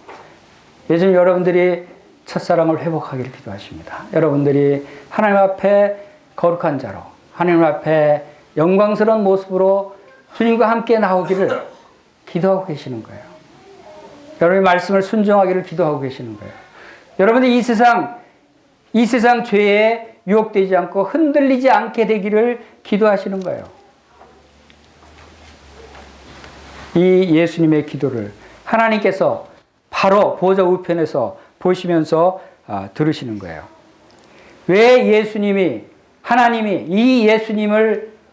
예수님 여러분들이 첫사랑을 회복하기를 기도하십니다. 여러분들이 하나님 앞에 거룩한 자로 하나님 앞에 영광스러운 모습으로 주님과 함께 나오기를 기도하고 계시는 거예요. 여러분의 말씀을 순종하기를 기도하고 계시는 거예요. 여러분들이 이 세상 죄에 유혹되지 않고 흔들리지 않게 되기를 기도하시는 거예요. 이 예수님의 기도를 하나님께서 바로 보좌 우편에서 보시면서 들으시는 거예요. 왜 하나님이 이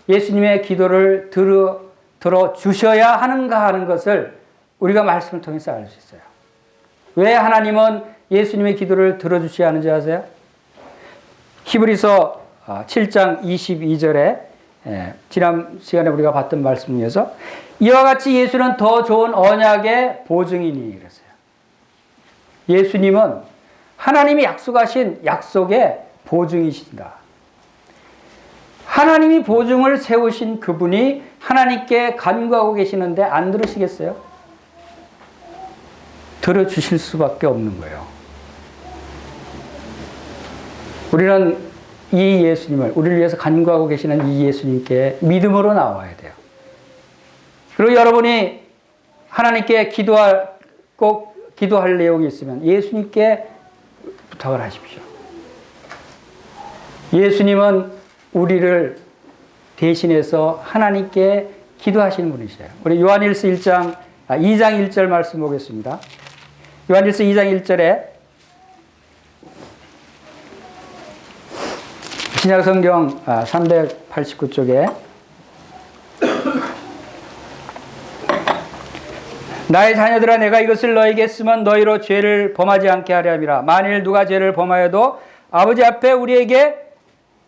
예수님의 기도를 들어 주셔야 하는가 하는 것을 우리가 말씀을 통해서 알 수 있어요. 왜 하나님은 예수님의 기도를 들어주지 않은지 아세요? 히브리서 7장 22절에 지난 시간에 우리가 봤던 말씀 중에서 이와 같이 예수는 더 좋은 언약의 보증이니 그랬어요. 예수님은 하나님이 약속하신 약속의 보증이신다. 하나님이 보증을 세우신 그분이 하나님께 간구하고 계시는데 안 들으시겠어요? 들어주실 수밖에 없는 거예요. 우리는 이 예수님을, 우리를 위해서 간구하고 계시는 이 예수님께 믿음으로 나와야 돼요. 그리고 여러분이 하나님께 꼭 기도할 내용이 있으면 예수님께 부탁을 하십시오. 예수님은 우리를 대신해서 하나님께 기도하시는 분이세요. 우리 요한일서 2장 1절 말씀 보겠습니다. 요한일서 2장 1절에 신약성경 389쪽에 나의 자녀들아 내가 이것을 너에게 쓰면 너희로 죄를 범하지 않게 하려 함이라. 만일 누가 죄를 범하여도 아버지 앞에 우리에게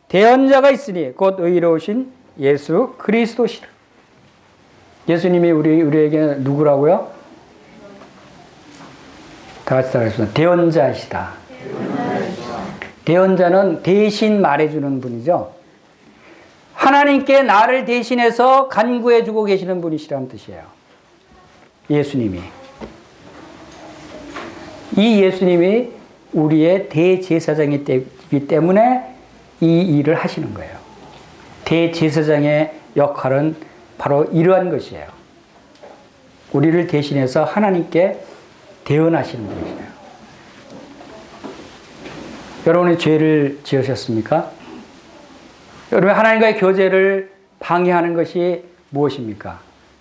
대언자가 있으니 곧 의로우신 예수 그리스도시라. 예수님이 우리에게 누구라고요? 다 같이 따라하겠습니다. 대언자이시다. 대언자는 대신 말해주는 분이죠. 하나님께 나를 대신해서 간구해주고 계시는 분이시라는 뜻이에요. 예수님이. 이 예수님이 우리의 대제사장이기 때문에 이 일을 하시는 거예요. 대제사장의 역할은 바로 이러한 것이에요. 우리를 대신해서 하나님께 대언하시는 분이세요. 여러분이 죄를 지으셨습니까? 여러분이 하나님과의 교제를 방해하는 것이 무엇입니까?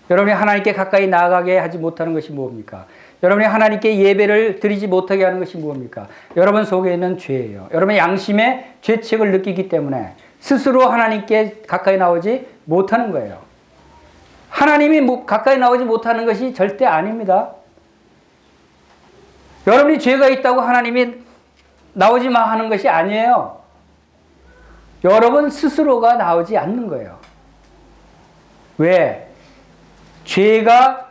여러분이 하나님께 가까이 나아가게 하지 못하는 것이 무엇입니까? 여러분이 하나님께 예배를 드리지 못하게 하는 것이 무엇입니까? 여러분 속에 있는 죄예요. 여러분의 양심의 죄책을 느끼기 때문에 스스로 하나님께 가까이 나오지 못하는 거예요. 하나님이 가까이 나오지 못하는 것이 절대 아닙니다. 여러분이 죄가 있다고 하나님이 나오지 마 하는 것이 아니에요. 여러분 스스로가 나오지 않는 거예요. 왜? 죄가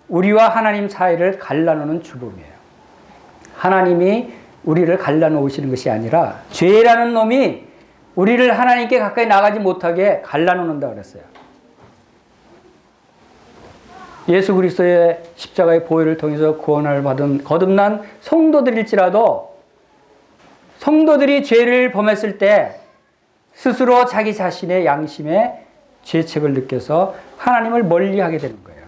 우리와 하나님 사이를 갈라놓는 주범이에요. 하나님이 우리를 갈라놓으시는 것이 아니라 죄라는 놈이 우리를 하나님께 가까이 나가지 못하게 갈라놓는다 그랬어요. 예수 그리스도의 십자가의 보혈을 통해서 구원을 받은 거듭난 성도들일지라도 성도들이 죄를 범했을 때 스스로 자기 자신의 양심의 죄책을 느껴서 하나님을 멀리하게 되는 거예요.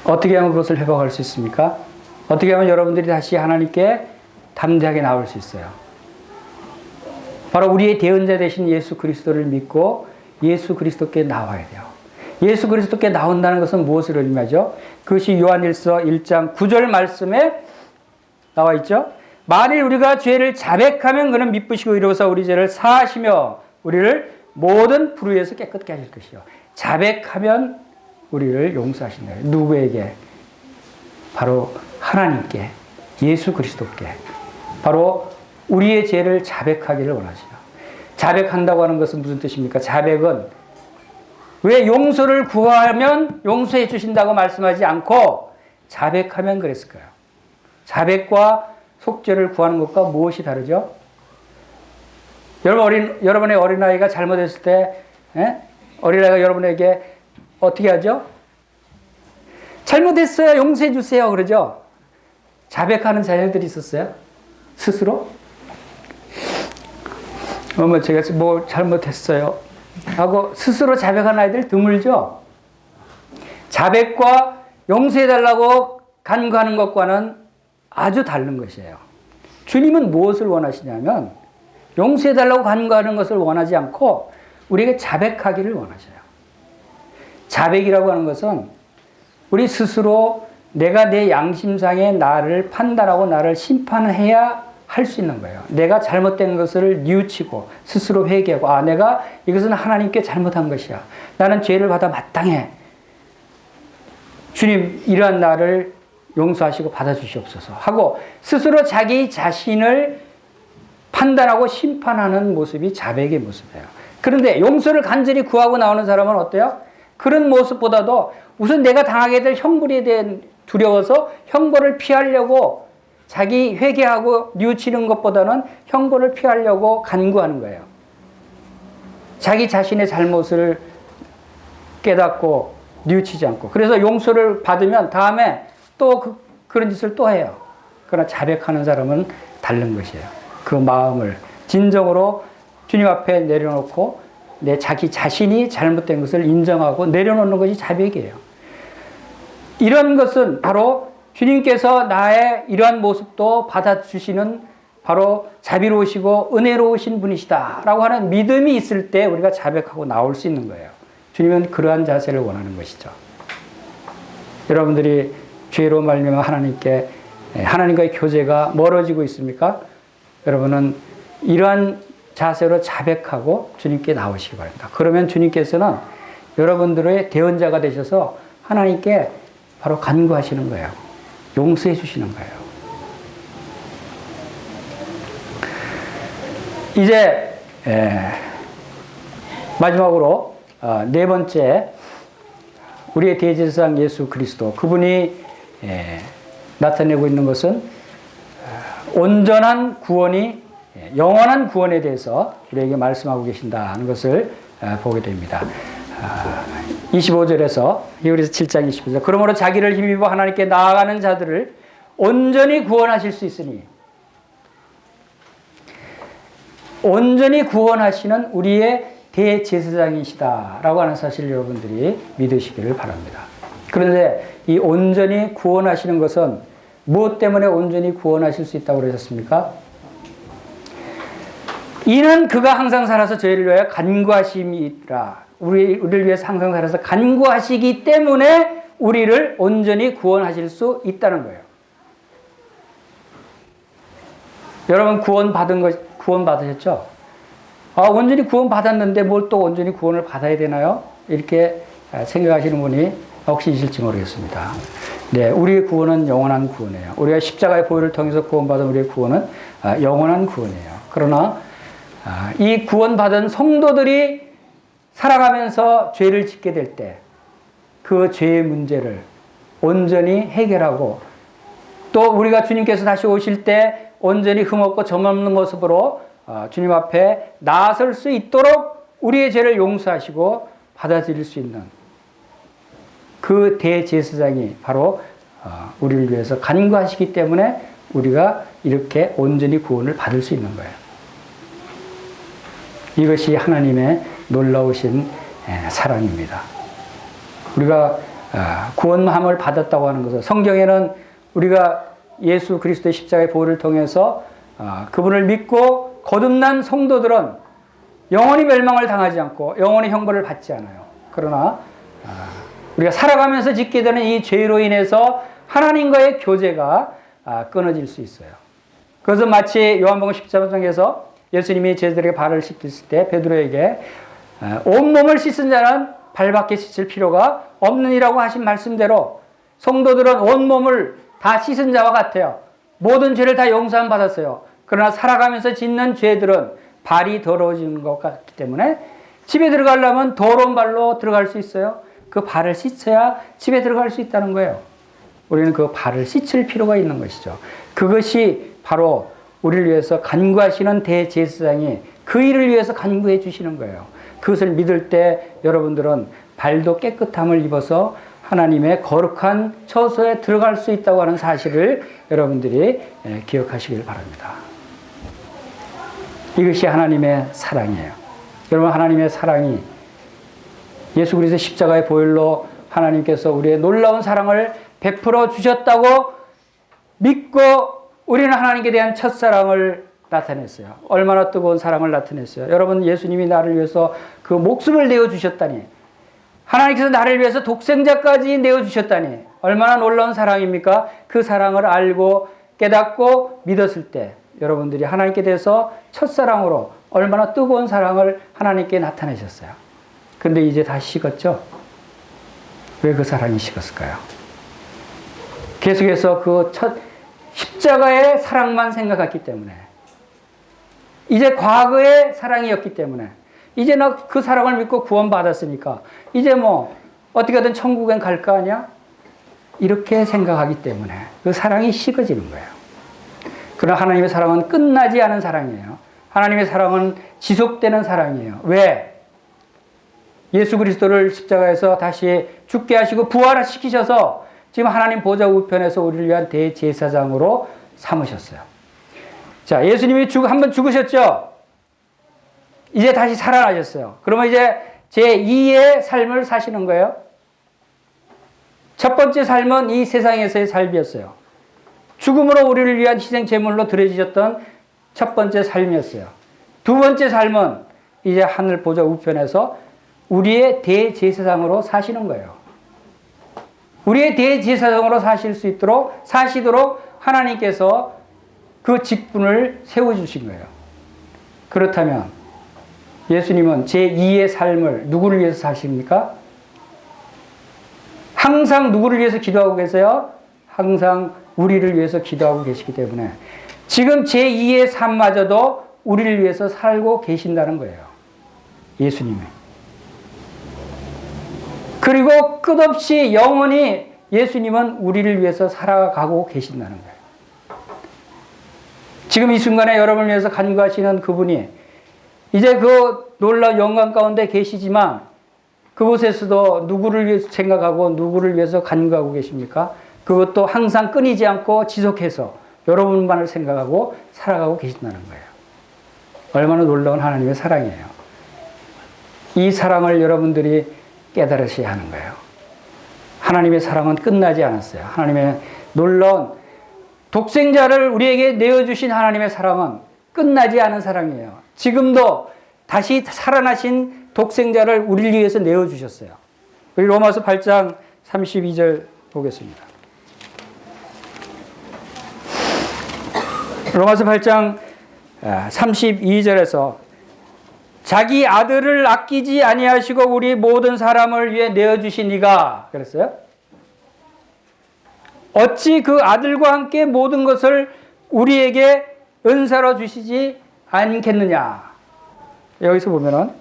어떻게 하면 그것을 회복할 수 있습니까? 어떻게 하면 여러분들이 다시 하나님께 담대하게 나올 수 있어요? 바로 우리의 대언자 되신 예수 그리스도를 믿고 예수 그리스도께 나와야 돼요. 예수 그리스도께 나온다는 것은 무엇을 의미하죠? 그것이 요한일서 1장 9절 말씀에 나와 있죠. 만일 우리가 죄를 자백하면 그는 미쁘시고 의로워서 우리 죄를 사하시며 우리를 모든 불의에서 깨끗게 하실 것이요. 자백하면 우리를 용서하신다. 누구에게? 바로 하나님께, 예수 그리스도께. 바로 우리의 죄를 자백하기를 원하시죠. 자백한다고 하는 것은 무슨 뜻입니까? 자백은 왜 용서를 구하면 용서해 주신다고 말씀하지 않고 자백하면 그랬을까요? 자백과 속죄를 구하는 것과 무엇이 다르죠? 여러분의 어린아이가 잘못했을 때 어린아이가 여러분에게 어떻게 하죠? 잘못했어요. 용서해 주세요. 그러죠? 자백하는 자녀들이 있었어요? 스스로? 어머 제가 뭐 잘못했어요. 하고 스스로 자백하는 아이들 드물죠? 자백과 용서해달라고 간구하는 것과는 아주 다른 것이에요. 주님은 무엇을 원하시냐면 용서해달라고 간구하는 것을 원하지 않고 우리에게 자백하기를 원하셔요. 자백이라고 하는 것은 우리 스스로 내가 내 양심상에 나를 판단하고 나를 심판해야 할 수 있는 거예요. 내가 잘못된 것을 뉘우치고 스스로 회개하고 내가 이것은 하나님께 잘못한 것이야. 나는 죄를 받아 마땅해. 주님 이러한 나를 용서하시고 받아주시옵소서 하고 스스로 자기 자신을 판단하고 심판하는 모습이 자백의 모습이에요. 그런데 용서를 간절히 구하고 나오는 사람은 어때요? 그런 모습보다도 우선 내가 당하게 될 형벌에 대한 두려워서 형벌을 피하려고 자기 회개하고 뉘우치는 것보다는 형벌을 피하려고 간구하는 거예요. 자기 자신의 잘못을 깨닫고 뉘우치지 않고. 그래서 용서를 받으면 다음에 또 그런 짓을 또 해요. 그러나 자백하는 사람은 다른 것이에요. 그 마음을 진정으로 주님 앞에 내려놓고 내 자기 자신이 잘못된 것을 인정하고 내려놓는 것이 자백이에요. 이런 것은 바로 주님께서 나의 이러한 모습도 받아주시는 바로 자비로우시고 은혜로우신 분이시다라고 하는 믿음이 있을 때 우리가 자백하고 나올 수 있는 거예요. 주님은 그러한 자세를 원하는 것이죠. 여러분들이 죄로 말미암아 하나님과의 교제가 멀어지고 있습니까? 여러분은 이러한 자세로 자백하고 주님께 나오시기 바랍니다. 그러면 주님께서는 여러분들의 대언자가 되셔서 하나님께 바로 간구하시는 거예요. 용서해 주시는 거예요. 이제 마지막으로 네 번째 우리의 대제사장 예수 그리스도 그분이 나타내고 있는 것은 온전한 구원이 영원한 구원에 대해서 우리에게 말씀하고 계신다는 것을 보게 됩니다. 25절에서 히브리서 7장 25절 그러므로 자기를 힘입어 하나님께 나아가는 자들을 온전히 구원하실 수 있으니 온전히 구원하시는 우리의 대제사장이시다라고 하는 사실을 여러분들이 믿으시기를 바랍니다. 그런데 이 온전히 구원하시는 것은 무엇 때문에 온전히 구원하실 수 있다고 그러셨습니까? 이는 그가 항상 살아서 저희를 위하여 간구하심이 있더라. 우리를 위해서 항상 살아서 간구하시기 때문에 우리를 온전히 구원하실 수 있다는 거예요. 여러분 구원 받으셨죠? 온전히 구원 받았는데 뭘 또 온전히 구원을 받아야 되나요? 이렇게 생각하시는 분이 혹시 있을지 모르겠습니다. 네, 우리의 구원은 영원한 구원이에요. 우리가 십자가의 보혈을 통해서 구원받은 우리의 구원은 영원한 구원이에요. 그러나 이 구원받은 성도들이 살아가면서 죄를 짓게 될 때 그 죄의 문제를 온전히 해결하고 또 우리가 주님께서 다시 오실 때 온전히 흠없고 점없는 모습으로 주님 앞에 나설 수 있도록 우리의 죄를 용서하시고 받아들일 수 있는 그 대제사장이 바로 우리를 위해서 간구하시기 때문에 우리가 이렇게 온전히 구원을 받을 수 있는 거예요. 이것이 하나님의 놀라우신 사랑입니다. 우리가 구원함을 받았다고 하는 것은 성경에는 우리가 예수 그리스도의 십자가의 보혈을 통해서 그분을 믿고 거듭난 성도들은 영원히 멸망을 당하지 않고 영원히 형벌을 받지 않아요. 그러나 우리가 살아가면서 짓게 되는 이 죄로 인해서 하나님과의 교제가 끊어질 수 있어요. 그것은 마치 요한복음 13장에서 예수님이 제자들에게 발을 씻겼을 때 베드로에게 온몸을 씻은 자는 발밖에 씻을 필요가 없느니라고 하신 말씀대로 성도들은 온몸을 다 씻은 자와 같아요. 모든 죄를 다 용서함 받았어요. 그러나 살아가면서 짓는 죄들은 발이 더러워지는 것 같기 때문에 집에 들어가려면 더러운 발로 들어갈 수 있어요. 그 발을 씻어야 집에 들어갈 수 있다는 거예요. 우리는 그 발을 씻을 필요가 있는 것이죠. 그것이 바로 우리를 위해서 간구하시는 대제사장이 그 일을 위해서 간구해 주시는 거예요. 그것을 믿을 때 여러분들은 발도 깨끗함을 입어서 하나님의 거룩한 처소에 들어갈 수 있다고 하는 사실을 여러분들이 기억하시길 바랍니다. 이것이 하나님의 사랑이에요. 여러분 하나님의 사랑이 예수 그리스도 십자가의 보혈로 하나님께서 우리의 놀라운 사랑을 베풀어 주셨다고 믿고 우리는 하나님께 대한 첫사랑을 나타냈어요. 얼마나 뜨거운 사랑을 나타냈어요. 여러분 예수님이 나를 위해서 그 목숨을 내어주셨다니 하나님께서 나를 위해서 독생자까지 내어주셨다니 얼마나 놀라운 사랑입니까? 그 사랑을 알고 깨닫고 믿었을 때 여러분들이 하나님께 대해서 첫사랑으로 얼마나 뜨거운 사랑을 하나님께 나타내셨어요. 그런데 이제 다 식었죠? 왜 그 사랑이 식었을까요? 계속해서 그 첫 십자가의 사랑만 생각했기 때문에, 이제 과거의 사랑이었기 때문에, 이제 나 그 사랑을 믿고 구원받았으니까 이제 뭐 어떻게든 천국엔 갈 거 아니야? 이렇게 생각하기 때문에 그 사랑이 식어지는 거예요. 그러나 하나님의 사랑은 끝나지 않은 사랑이에요. 하나님의 사랑은 지속되는 사랑이에요. 왜? 예수 그리스도를 십자가에서 다시 죽게 하시고 부활시키셔서 지금 하나님 보좌 우편에서 우리를 위한 대제사장으로 삼으셨어요. 자, 예수님이 한번 죽으셨죠? 이제 다시 살아나셨어요. 그러면 이제 제2의 삶을 사시는 거예요. 첫 번째 삶은 이 세상에서의 삶이었어요. 죽음으로 우리를 위한 희생 제물로 드려지셨던 첫 번째 삶이었어요. 두 번째 삶은 이제 하늘 보좌 우편에서 우리의 대제사장으로 사시는 거예요. 우리의 대제사장으로 사시도록 하나님께서 그 직분을 세워주신 거예요. 그렇다면 예수님은 제2의 삶을 누구를 위해서 사십니까? 항상 누구를 위해서 기도하고 계세요? 항상 우리를 위해서 기도하고 계시기 때문에 지금 제2의 삶마저도 우리를 위해서 살고 계신다는 거예요. 예수님이. 그리고 끝없이 영원히 예수님은 우리를 위해서 살아가고 계신다는 거예요. 지금 이 순간에 여러분을 위해서 간구하시는 그분이 이제 그 놀라운 영광 가운데 계시지만 그곳에서도 누구를 위해서 생각하고 누구를 위해서 간구하고 계십니까? 그것도 항상 끊이지 않고 지속해서 여러분만을 생각하고 살아가고 계신다는 거예요. 얼마나 놀라운 하나님의 사랑이에요. 이 사랑을 여러분들이 깨달으셔야 하는 거예요. 하나님의 사랑은 끝나지 않았어요. 하나님의 놀라운 독생자를 우리에게 내어주신 하나님의 사랑은 끝나지 않은 사랑이에요. 지금도 다시 살아나신 독생자를 우리를 위해서 내어주셨어요. 우리 로마서 8장 32절 보겠습니다. 로마서 8장 32절에서 자기 아들을 아끼지 아니하시고 우리 모든 사람을 위해 내어주신 이가 그랬어요. 어찌 그 아들과 함께 모든 것을 우리에게 은사로 주시지 않겠느냐. 여기서 보면은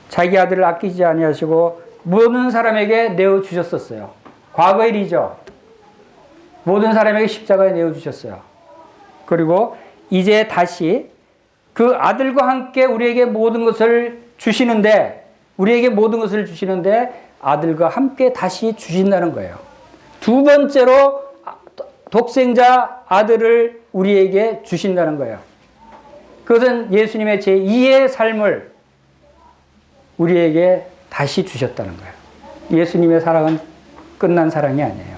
자기 아들을 아끼지 아니하시고 모든 사람에게 내어주셨었어요. 과거의 일이죠. 모든 사람에게 십자가에 내어주셨어요. 그리고 이제 다시 그 아들과 함께 우리에게 모든 것을 주시는데 아들과 함께 다시 주신다는 거예요. 두 번째로 독생자 아들을 우리에게 주신다는 거예요. 그것은 예수님의 제2의 삶을 우리에게 다시 주셨다는 거예요. 예수님의 사랑은 끝난 사랑이 아니에요.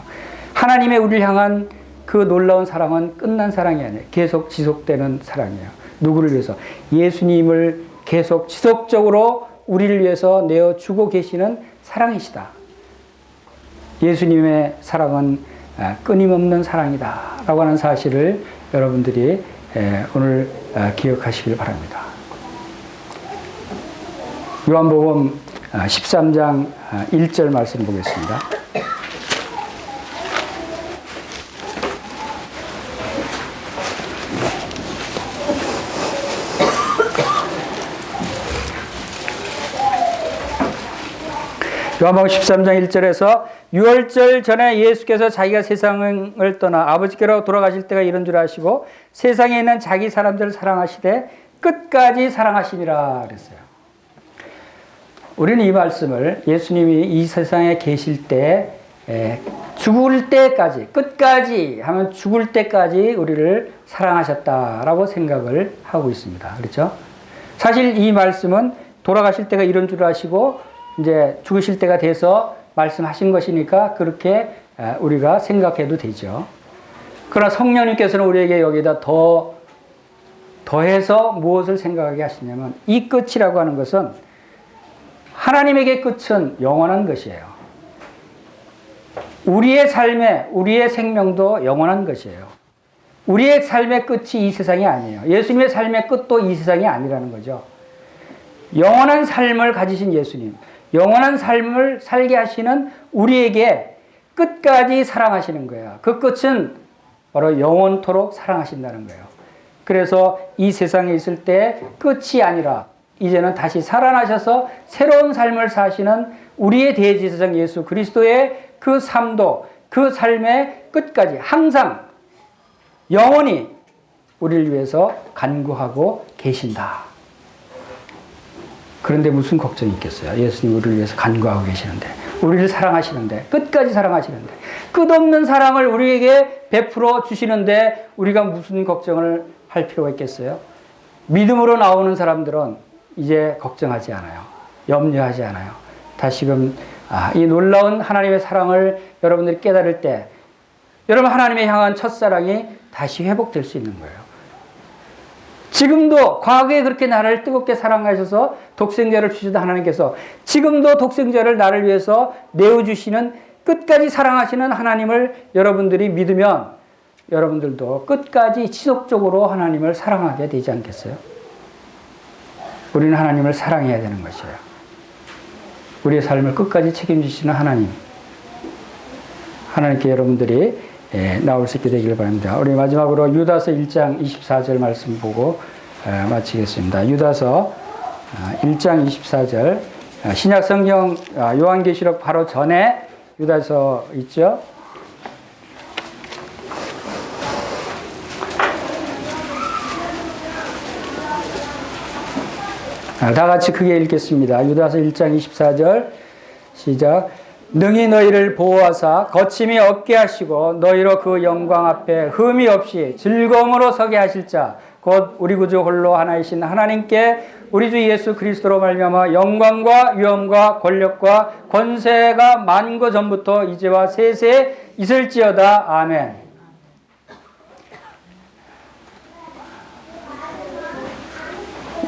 하나님의 우리를 향한 그 놀라운 사랑은 끝난 사랑이 아니에요. 계속 지속되는 사랑이에요. 누구를 위해서? 예수님을 계속 지속적으로 우리를 위해서 내어주고 계시는 사랑이시다. 예수님의 사랑은 끊임없는 사랑이다 라고 하는 사실을 여러분들이 오늘 기억하시길 바랍니다. 요한복음 13장 1절 말씀 보겠습니다. 요한복음 13장 1절에서 유월절 전에 예수께서 자기가 세상을 떠나 아버지께로 돌아가실 때가 이런 줄 아시고 세상에 있는 자기 사람들을 사랑하시되 끝까지 사랑하심이라 그랬어요. 우리는 이 말씀을 예수님이 이 세상에 계실 때 죽을 때까지 끝까지 하면 죽을 때까지 우리를 사랑하셨다라고 생각을 하고 있습니다. 그렇죠? 사실 이 말씀은 돌아가실 때가 이런 줄 아시고 이제 죽으실 때가 돼서 말씀하신 것이니까 그렇게 우리가 생각해도 되죠. 그러나 성령님께서는 우리에게 여기다 더해서 무엇을 생각하게 하시냐면 이 끝이라고 하는 것은 하나님에게 끝은 영원한 것이에요. 우리의 삶에 우리의 생명도 영원한 것이에요. 우리의 삶의 끝이 이 세상이 아니에요. 예수님의 삶의 끝도 이 세상이 아니라는 거죠. 영원한 삶을 가지신 예수님, 영원한 삶을 살게 하시는 우리에게 끝까지 사랑하시는 거예요. 그 끝은 바로 영원토록 사랑하신다는 거예요. 그래서 이 세상에 있을 때 끝이 아니라 이제는 다시 살아나셔서 새로운 삶을 사시는 우리의 대제사장 예수 그리스도의 그 삶도 그 삶의 끝까지 항상 영원히 우리를 위해서 간구하고 계신다. 그런데 무슨 걱정이 있겠어요? 예수님 우리를 위해서 간구하고 계시는데, 우리를 사랑하시는데, 끝까지 사랑하시는데, 끝없는 사랑을 우리에게 베풀어 주시는데 우리가 무슨 걱정을 할 필요가 있겠어요? 믿음으로 나오는 사람들은 이제 걱정하지 않아요. 염려하지 않아요. 다시금 이 놀라운 하나님의 사랑을 여러분들이 깨달을 때 여러분 하나님의 향한 첫사랑이 다시 회복될 수 있는 거예요. 지금도 과거에 그렇게 나를 뜨겁게 사랑하셔서 독생자를 주시던 하나님께서 지금도 독생자를 나를 위해서 내어주시는 끝까지 사랑하시는 하나님을 여러분들이 믿으면 여러분들도 끝까지 지속적으로 하나님을 사랑하게 되지 않겠어요? 우리는 하나님을 사랑해야 되는 것이에요. 우리의 삶을 끝까지 책임지시는 하나님, 하나님께 여러분들이 나올 수 있게 되기를 바랍니다. 우리 마지막으로 유다서 1장 24절 말씀 보고 마치겠습니다. 유다서 1장 24절, 신약성경 요한계시록 바로 전에 유다서 있죠. 다 같이 크게 읽겠습니다. 유다서 1장 24절 시작. 능히 너희를 보호하사 거침이 없게 하시고 너희로 그 영광 앞에 흠이 없이 즐거움으로 서게 하실 자 곧 우리 구주 홀로 하나이신 하나님께 우리 주 예수 그리스도로 말미암아 영광과 위엄과 권력과 권세가 만고 전부터 이제와 세세 있을지어다. 아멘.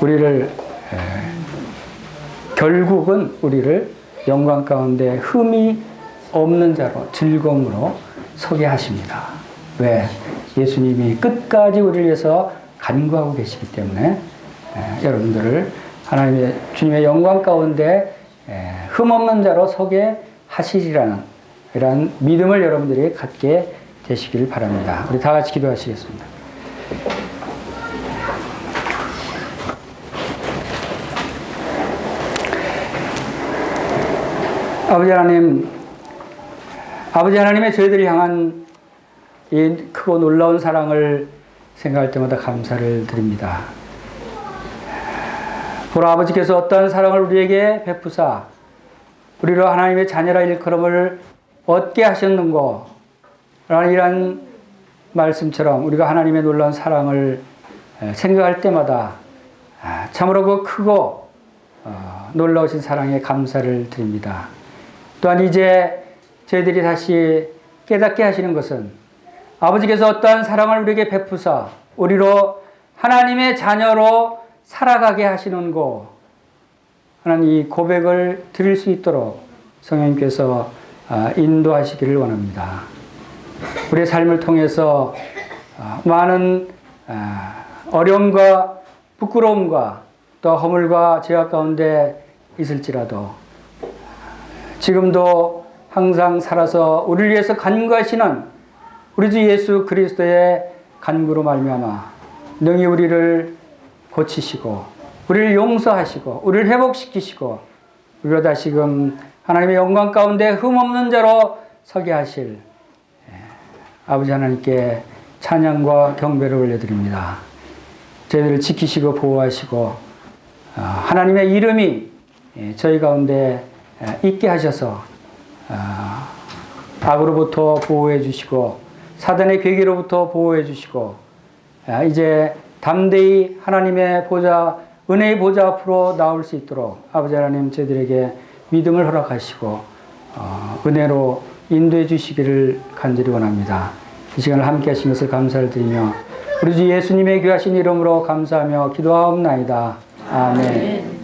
우리를 결국은 우리를 영광 가운데 흠이 없는 자로 즐거움으로 서게 하십니다. 왜? 예수님이 끝까지 우리를 위해서 간구하고 계시기 때문에 여러분들을 하나님의 주님의 영광 가운데 흠 없는 자로 서게 하시리라는 이런 믿음을 여러분들이 갖게 되시길 바랍니다. 우리 다 같이 기도하시겠습니다. 아버지 하나님의 저희들을 향한 이 크고 놀라운 사랑을 생각할 때마다 감사를 드립니다. 보라, 아버지께서 어떠한 사랑을 우리에게 베푸사 우리로 하나님의 자녀라 일컬음을 얻게 하셨는고 라는 이런 말씀처럼 우리가 하나님의 놀라운 사랑을 생각할 때마다 참으로 그 크고 놀라우신 사랑에 감사를 드립니다. 또한 이제 저희들이 다시 깨닫게 하시는 것은 아버지께서 어떠한 사랑을 우리에게 베푸사 우리로 하나님의 자녀로 살아가게 하시는 고 하는 이 고백을 드릴 수 있도록 성령님께서 인도하시기를 원합니다. 우리의 삶을 통해서 많은 어려움과 부끄러움과 또 허물과 죄악 가운데 있을지라도 지금도 항상 살아서 우리를 위해서 간구하시는 우리 주 예수 그리스도의 간구로 말미암아 능히 우리를 고치시고 우리를 용서하시고 우리를 회복시키시고 우리로 다시금 하나님의 영광 가운데 흠없는 자로 서게 하실 아버지 하나님께 찬양과 경배를 올려드립니다. 저희들을 지키시고 보호하시고 하나님의 이름이 저희 가운데 있게 하셔서 악으로부터 보호해 주시고 사단의 괴계로부터 보호해 주시고 이제 담대히 하나님의 보좌 은혜의 보좌 앞으로 나올 수 있도록 아버지 하나님 저희들에게 믿음을 허락하시고 은혜로 인도해 주시기를 간절히 원합니다. 이 시간을 함께 하신 것을 감사를 드리며 우리 주 예수님의 귀하신 이름으로 감사하며 기도하옵나이다. 아멘.